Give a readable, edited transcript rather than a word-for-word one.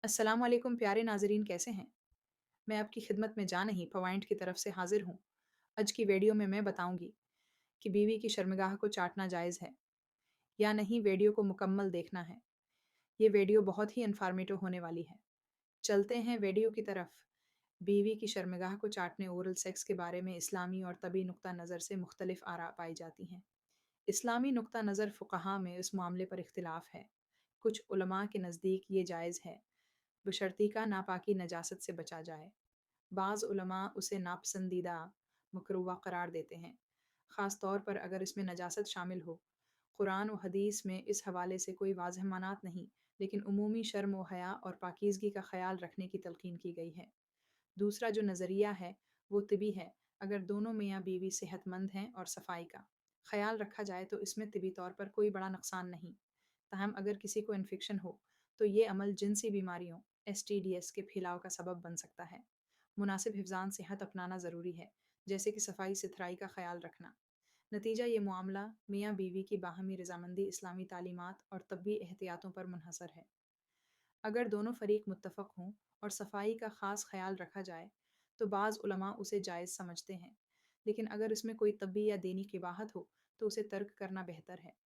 السلام علیکم پیارے ناظرین، کیسے ہیں؟ میں آپ کی خدمت میں جان نہیں پوائنٹ کی طرف سے حاضر ہوں۔ آج کی ویڈیو میں بتاؤں گی کہ بیوی کی شرمگاہ کو چاٹنا جائز ہے یا نہیں۔ ویڈیو کو مکمل دیکھنا ہے۔ یہ ویڈیو بہت ہی انفارمیٹو ہونے والی ہے۔ چلتے ہیں ویڈیو کی طرف۔ بیوی کی شرمگاہ کو چاٹنے اورل سیکس کے بارے میں اسلامی اور طبی نقطہ نظر سے مختلف آراء پائی جاتی ہیں۔ اسلامی نقطہ نظر فقہا میں اس معاملے پر اختلاف ہے۔ کچھ علماء کے نزدیک یہ جائز ہے بشرطی کا ناپاکی نجاست سے بچا جائے۔ بعض علماء اسے ناپسندیدہ مکروہ قرار دیتے ہیں، خاص طور پر اگر اس میں نجاست شامل ہو۔ قرآن و حدیث میں اس حوالے سے کوئی واضح منات نہیں، لیکن عمومی شرم و حیا اور پاکیزگی کا خیال رکھنے کی تلقین کی گئی ہے۔ دوسرا جو نظریہ ہے وہ طبی ہے۔ اگر دونوں میاں بیوی صحت مند ہیں اور صفائی کا خیال رکھا جائے تو اس میں طبی طور پر کوئی بڑا نقصان نہیں۔ تاہم اگر کسی کو انفیکشن ہو تو یہ عمل جنسی بیماریوں STDs کے پھیلاؤ کا سبب بن سکتا ہے۔ مناسب حفظان صحت اپنانا ضروری ہے، جیسے کہ صفائی ستھرائی کا خیال رکھنا۔ نتیجہ یہ معاملہ میاں بیوی کی باہمی رضامندی، اسلامی تعلیمات اور طبی احتیاطوں پر منحصر ہے۔ اگر دونوں فریق متفق ہوں اور صفائی کا خاص خیال رکھا جائے تو بعض علماء اسے جائز سمجھتے ہیں، لیکن اگر اس میں کوئی طبی یا دینی قباحت ہو تو اسے ترک کرنا بہتر ہے۔